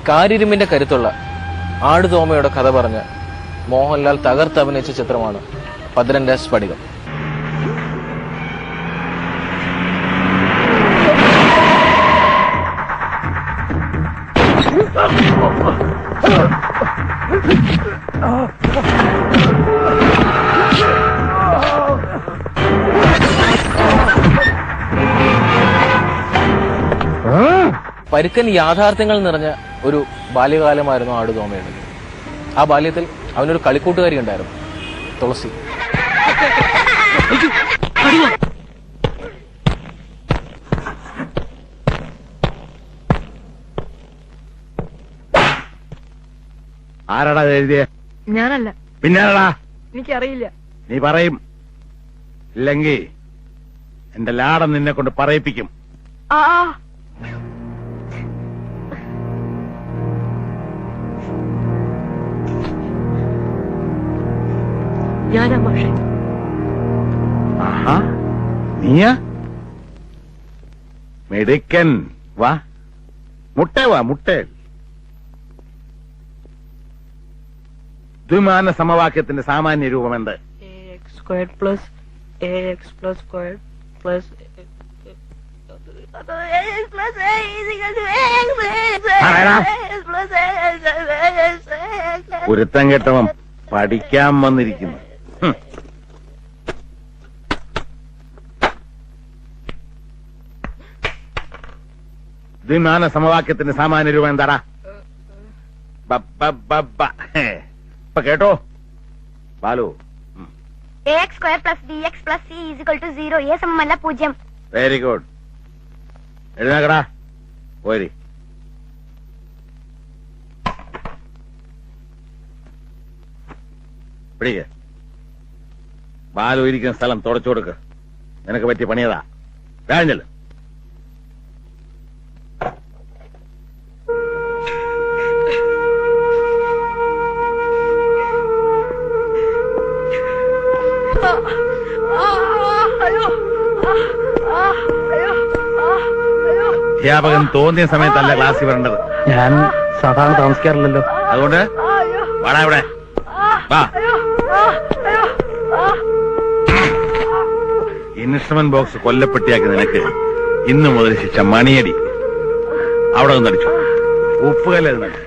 കാരിരുമ്പിന്റെ കരുത്തുള്ള ആടുതോമയുടെ കഥ പറഞ്ഞ് മോഹൻലാൽ തകർത്തഭിനയിച്ച ചിത്രമാണ് ഭദ്രന്റെ സ്ഫടികം. പരുക്കൻ യാഥാർത്ഥ്യങ്ങൾ നിറഞ്ഞ ഒരു ബാല്യകാലമായിരുന്നു ആടുതോമയുടെ. ആ ബാല്യത്തിൽ അവനൊരു കളിക്കൂട്ടുകാരി ഉണ്ടായിരുന്നു, തുളസി. ആരാടാ എഴുതിയ? ഞാനല്ല. പിന്നാരടാ? എനിക്കറിയില്ല. നീ പറയും, ഇല്ലെങ്കിൽ എന്റെ ലാടം നിന്നെ കൊണ്ട് പറയിപ്പിക്കും. ഞാനാ മാഷേ. ആഹാ, നീയാ? മെടുക്കൻ. വാ, മുട്ടേ വാ, മുട്ടേ. ദ്വിമാന സമവാക്യത്തിന്റെ സാമാന്യ രൂപം എന്ത്? ax² plus ax plus squared plus ഒരുത്തം കെട്ടവൻ പഠിക്കാൻ വന്നിരിക്കുന്നു. ദ്വിമാന സമവാക്യത്തിന്റെ സാമാന്യ രൂപം എന്താടാ? ഇപ്പൊ കേട്ടോ Balu? ax² plus bx plus c is equal to 0. a സമമല്ല 0. Very good. എഴുന്നേക്കടാ, പോരി. പിടിക്ക. ബാലു ഇരിക്കുന്ന സ്ഥലം തുടച്ചു കൊടുക്ക്. നിനക്ക് പറ്റിയ പണിയതാ. വേഴഞ്ഞല്ല. അധ്യാപകൻ തോന്നിയ സമയത്തല്ല ക്ലാസ്സിൽ വരേണ്ടത്. ഞാൻ സാധാരണ താമസിക്കാറില്ലല്ലോ. അതുകൊണ്ട് വാടാ ഇവിടെ. വാ. ഇൻസ്ട്രുമെന്റ് ബോക്സ് കൊല്ലപ്പെട്ടിയാക്കി നിനക്ക് ഇന്നു മുതൽ ശിക്ഷ മണിയടി. അവിടെ നിന്ന് അടിച്ചു. ഉപ്പുകല്ല് നടിച്ചു.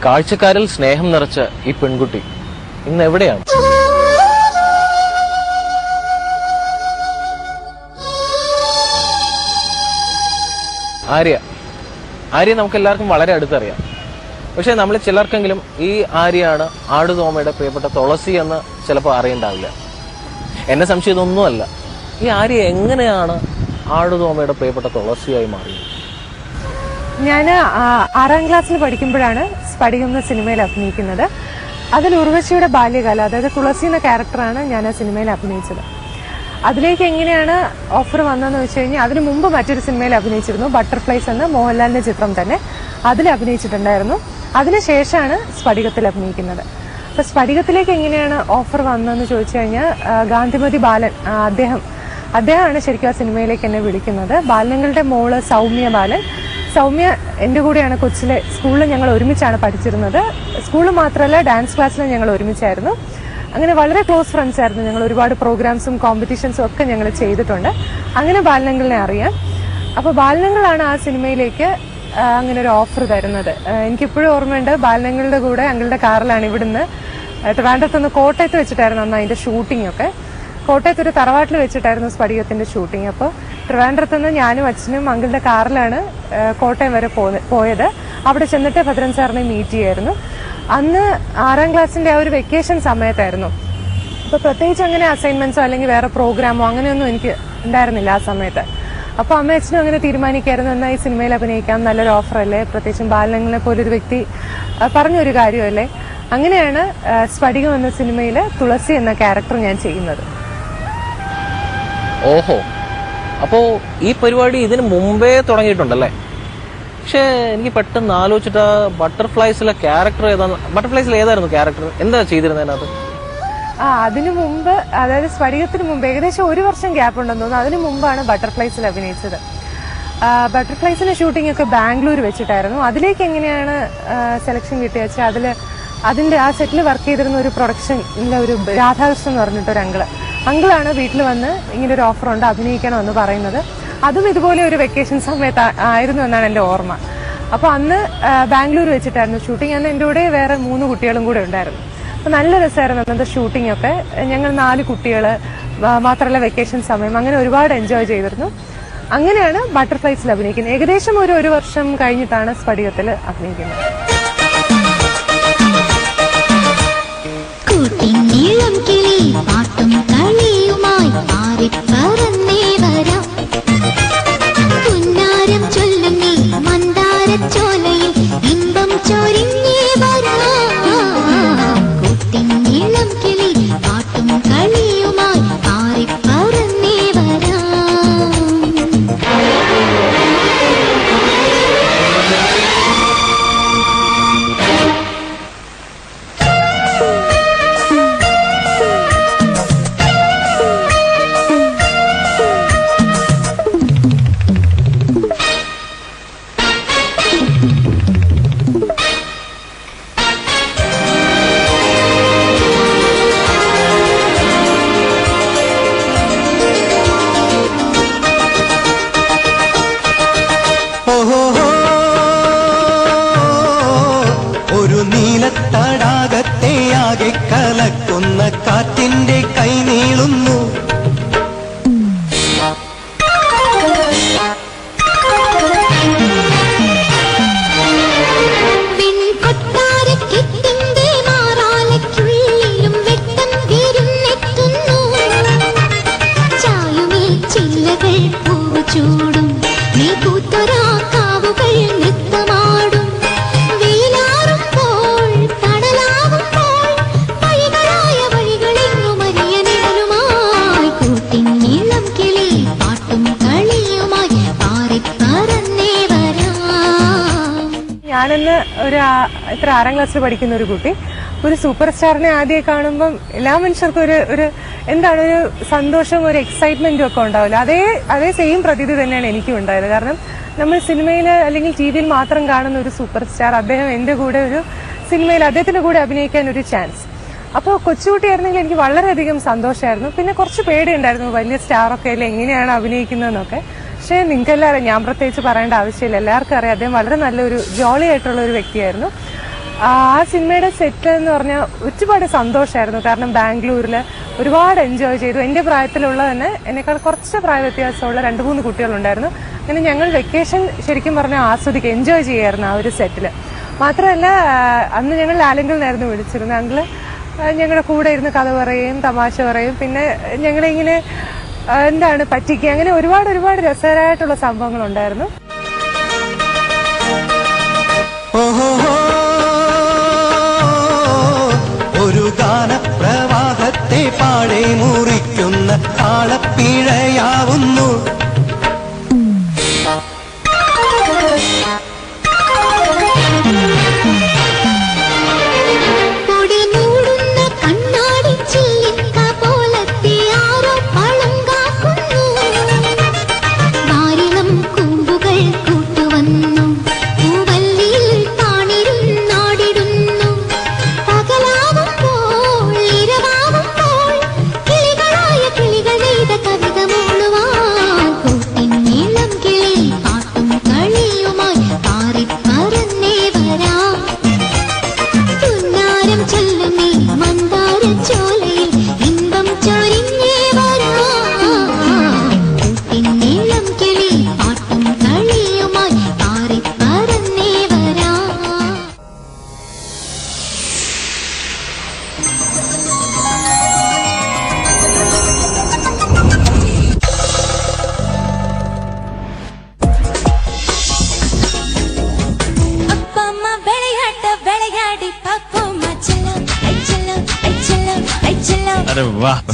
കാഴ്ചക്കാരിൽ സ്നേഹം നിറച്ച ഈ പെൺകുട്ടി ഇന്ന് എവിടെയാണ്? ആര്യ നമുക്ക് എല്ലാവർക്കും വളരെ അടുത്തറിയാം. പക്ഷെ നമ്മൾ ചിലർക്കെങ്കിലും ഈ ആര്യയാണ് ആടുതോമയുടെ പ്രിയപ്പെട്ട തുളസി എന്ന് ചിലപ്പോൾ അറിയണ്ടാവില്ല. എന്നെ സംശയം ഇതൊന്നുമല്ല. ഈ ആര്യ എങ്ങനെയാണ് ആടുതോമയുടെ പ്രിയപ്പെട്ട തുളസിയായി മാറിയത്? ഞാൻ 6ാം ക്ലാസ്സിൽ പഠിക്കുമ്പോഴാണ് സ്ഫടികം എന്ന സിനിമയിൽ അഭിനയിക്കുന്നത്. അതിൽ ഉർവശിയുടെ ബാല്യകാലം, അതായത് തുളസി എന്ന ക്യാരക്ടറാണ് ഞാൻ ആ സിനിമയിൽ അഭിനയിച്ചത്. അതിലേക്ക് എങ്ങനെയാണ് ഓഫർ വന്നതെന്ന് വെച്ച് കഴിഞ്ഞാൽ, അതിനു മുമ്പ് മറ്റൊരു സിനിമയിൽ അഭിനയിച്ചിരുന്നു, ബട്ടർഫ്ലൈസ് എന്ന മോഹൻലാലിന്റെ ചിത്രം തന്നെ. അതിൽ അഭിനയിച്ചിട്ടുണ്ടായിരുന്നു. അതിനുശേഷമാണ് സ്ഫടികത്തിൽ അഭിനയിക്കുന്നത്. അപ്പൊ സ്ഫടികത്തിലേക്ക് എങ്ങനെയാണ് ഓഫർ വന്നതെന്ന് ചോദിച്ചു കഴിഞ്ഞാൽ, ഗാന്ധിമതി ബാലൻ അദ്ദേഹമാണ് ശരിക്കും ആ സിനിമയിലേക്ക് എന്നെ വിളിക്കുന്നത്. ബാലനങ്ങളുടെ മോള് സൗമ്യ എന്റെ കൂടെയാണ് കൊച്ചിലെ. സ്കൂളിൽ ഞങ്ങൾ ഒരുമിച്ചാണ് പഠിച്ചിരുന്നത്. സ്കൂളിൽ മാത്രമല്ല, ഡാൻസ് ക്ലാസ്സിലും ഞങ്ങൾ ഒരുമിച്ചായിരുന്നു. അങ്ങനെ വളരെ ക്ലോസ് ഫ്രണ്ട്സ് ആയിരുന്നു ഞങ്ങൾ. ഒരുപാട് പ്രോഗ്രാംസും കോമ്പറ്റീഷൻസും ഒക്കെ ഞങ്ങൾ ചെയ്തിട്ടുണ്ട്. അങ്ങനെ ബാലനങ്ങളിനെ അറിയാം. അപ്പൊ ബാലനങ്ങളാണ് ആ സിനിമയിലേക്ക് അങ്ങനെ ഒരു ഓഫർ തരുന്നത്. എനിക്കിപ്പോഴും ഓർമ്മയുണ്ട്, ബാലനങ്ങളുടെ കൂടെ അങ്ങളുടെ കാറിലാണ് ഇവിടുന്ന് ട്രിവാൻഡ്രത്തുനിന്ന് കോട്ടയത്ത് വെച്ചിട്ടായിരുന്നു അന്ന് അതിന്റെ ഷൂട്ടിംഗ് ഒക്കെ. കോട്ടയത്ത് ഒരു തറവാട്ടിൽ വെച്ചിട്ടായിരുന്നു സ്ഫടികത്തിന്റെ ഷൂട്ടിംഗ്. അപ്പോൾ ട്രിവാൻഡ്രത്തുനിന്ന് ഞാനും അച്ഛനും അങ്കിളുടെ കാറിലാണ് കോട്ടയം വരെ പോയത്. അവിടെ ചെന്നിട്ട് ഭദ്രൻ സാറിനെ മീറ്റ് ചെയ്യായിരുന്നു. അന്ന് 6ാം ക്ലാസ്സിന്റെ ആ ഒരു വെക്കേഷൻ സമയത്തായിരുന്നു. അപ്പൊ പ്രത്യേകിച്ച് അങ്ങനെ അസൈൻമെന്റ്സോ അല്ലെങ്കിൽ വേറെ പ്രോഗ്രാമോ അങ്ങനെയൊന്നും എനിക്ക് ഉണ്ടായിരുന്നില്ല ആ സമയത്ത്. അപ്പൊ അമ്മ അച്ഛനും അങ്ങനെ തീരുമാനിക്കായിരുന്നു, എന്നാൽ ഈ സിനിമയിൽ അഭിനയിക്കാം, നല്ലൊരു ഓഫർ അല്ലേ, പ്രത്യേകിച്ചും ബാലനങ്ങളെ പോലൊരു വ്യക്തി പറഞ്ഞൊരു കാര്യമല്ലേ. അങ്ങനെയാണ് സ്ഫടികം എന്ന സിനിമയിൽ തുളസി എന്ന ക്യാരക്ടർ ഞാൻ ചെയ്യുന്നത്. ഓഹോ, അപ്പോൾ ഈ പരിപാടി ഇതിന് മുമ്പേ തുടങ്ങിയിട്ടുണ്ടല്ലേ? പക്ഷേ എനിക്ക് പെട്ടെന്ന് ആലോചിച്ചിട്ട് ബട്ടർഫ്ലൈസിലെ ക്യാരക്ടർ ഏതാണ്? ബട്ടർഫ്ലൈസിൽ ഏതായിരുന്നു ക്യാരക്ടർ? എന്താ ചെയ്തിരുന്നതിനകത്ത്? അതിനു മുമ്പ്, അതായത് സ്ഫടികത്തിന് മുമ്പ് ഏകദേശം 1 വർഷം ഗ്യാപ്പ് ഉണ്ടെന്ന് തോന്നുന്നു. അതിനു മുമ്പാണ് ബട്ടർഫ്ലൈസിൽ അഭിനയിച്ചത്. ബട്ടർഫ്ലൈസിന്റെ ഷൂട്ടിംഗ് ഒക്കെ ബാംഗ്ലൂർ വെച്ചിട്ടായിരുന്നു. അതിലേക്ക് എങ്ങനെയാണ് സെലക്ഷൻ കിട്ടിയ വെച്ചാൽ അതിന്റെ ആ സെറ്റിൽ വർക്ക് ചെയ്തിരുന്ന ഒരു പ്രൊഡക്ഷനിലെ ഒരു രാധാകൃഷ്ണൻ എന്ന് പറഞ്ഞിട്ടൊരു അങ്കിളാണ് വീട്ടിൽ വന്ന് ഇങ്ങനെ ഒരു ഓഫർ ഉണ്ട്, അഭിനയിക്കണമെന്ന് പറയുന്നത്. അതും ഇതുപോലെ ഒരു വെക്കേഷൻ സമയത്ത് ആയിരുന്നു എന്നാണ് എൻ്റെ ഓർമ്മ. അപ്പോൾ അന്ന് ബാംഗ്ലൂർ വെച്ചിട്ടായിരുന്നു ഷൂട്ടിംഗ്. അന്ന് എൻ്റെ കൂടെ വേറെ 3 കുട്ടികളും കൂടെ ഉണ്ടായിരുന്നു. അപ്പോൾ നല്ല രസമായിരുന്നു അന്നത്തെ ഷൂട്ടിംഗ് ഒക്കെ. ഞങ്ങൾ 4 കുട്ടികൾ മാത്രമല്ല, വെക്കേഷൻ സമയം, അങ്ങനെ ഒരുപാട് എൻജോയ് ചെയ്തിരുന്നു. അങ്ങനെയാണ് ബട്ടർഫ്ലൈസിൽ അഭിനയിക്കുന്നത്. ഏകദേശം ഒരു 1 വർഷം കഴിഞ്ഞിട്ടാണ് സ്ഫടികത്തിൽ അഭിനയിക്കുന്നത്. കൂട്ടിനീളം കിളി പാട്ടും കളിയുമായി മാറിപ്പറന്നേ വരാം. പുന്നാരം ചൊല്ലും നീ മന്ദാരച്ചോലയിൽ ഇമ്പം ചൊരിഞ്ഞേ വരാം. കൂട്ടിനീളം കിളി പാട്ടും കളിയുമായി മാറിപ്പറന്നേ വരാം. ഒരു നീലത്തടാകത്തെ ആകെ കലക്കുന്ന കാറ്റിന്റെ കൈ നീളുന്നു. ചൂടും നീ പൂത്തൊരാ കാവുകൾ നൃത്തമാടും. വെയിലാറുമ്പോൾ കടലാകുമ്പോൾ വഴികളായ വഴികളെങ്ങും അരിയനിടലുമായി കൂട്ടിനീളം കിളി പാട്ടും കളിയുമായി പാറിപ്പറന്നേ വരാം. ഞാനെന്ന് ഇത്ര 6ാം ക്ലാസ്സിൽ പഠിക്കുന്ന ഒരു കുട്ടി ഒരു സൂപ്പർ സ്റ്റാറിനെ ആദ്യം കാണുമ്പം എല്ലാ മനുഷ്യർക്കും ഒരു എന്താണ് ഒരു സന്തോഷം, ഒരു എക്സൈറ്റ്മെന്റും ഒക്കെ ഉണ്ടാവില്ല. അതേ സെയിം പ്രതീതി തന്നെയാണ് എനിക്കും ഉണ്ടായത്. കാരണം നമ്മൾ സിനിമയിൽ അല്ലെങ്കിൽ TV-യിൽ മാത്രം കാണുന്ന ഒരു സൂപ്പർ സ്റ്റാർ, അദ്ദേഹം എൻ്റെ കൂടെ ഒരു സിനിമയിൽ അദ്ദേഹത്തിന്റെ കൂടെ അഭിനയിക്കാൻ ഒരു ചാൻസ്. അപ്പോൾ കൊച്ചുകുട്ടിയായിരുന്നെങ്കിൽ എനിക്ക് വളരെയധികം സന്തോഷമായിരുന്നു. പിന്നെ കുറച്ച് പേടിയുണ്ടായിരുന്നു, വലിയ സ്റ്റാറൊക്കെ അല്ലേ, എങ്ങനെയാണ് അഭിനയിക്കുന്നതെന്നൊക്കെ. പക്ഷേ നിങ്ങൾക്കെല്ലാവരും, ഞാൻ പ്രത്യേകിച്ച് പറയേണ്ട ആവശ്യമില്ല, എല്ലാവർക്കും അറിയാം അദ്ദേഹം വളരെ നല്ലൊരു ജോളി ആയിട്ടുള്ള ഒരു വ്യക്തിയായിരുന്നു. ആ സിനിമയുടെ സെറ്റ് എന്ന് പറഞ്ഞാൽ ഒരുപാട് സന്തോഷമായിരുന്നു. കാരണം ബാംഗ്ലൂരിൽ ഒരുപാട് എൻജോയ് ചെയ്തു. എൻ്റെ പ്രായത്തിലുള്ള തന്നെ എന്നെക്കാൾ കുറച്ച് പ്രായ വ്യത്യാസമുള്ള 2-3 കുട്ടികളുണ്ടായിരുന്നു. അങ്ങനെ ഞങ്ങൾ വെക്കേഷൻ ശരിക്കും പറഞ്ഞാൽ ആസ്വദിക്കുക, എൻജോയ് ചെയ്യായിരുന്നു ആ ഒരു സെറ്റിൽ. മാത്രമല്ല അന്ന് ഞങ്ങൾ ലാലങ്കിളിനായിരുന്നു വിളിച്ചിരുന്നത്. അങ്കിള് ഞങ്ങളുടെ കൂടെ ഇരുന്ന് കഥ പറയും, തമാശ പറയും, പിന്നെ ഞങ്ങളിങ്ങനെ എന്താണ് പറ്റിക്കുക, അങ്ങനെ ഒരുപാട് രസകരമായിട്ടുള്ള സംഭവങ്ങളുണ്ടായിരുന്നു. ഒരു ഗാനപ്രവാഹത്തെ പാടെ മുറിക്കുന്ന താളപ്പിഴയാവുന്നു.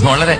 വളരെ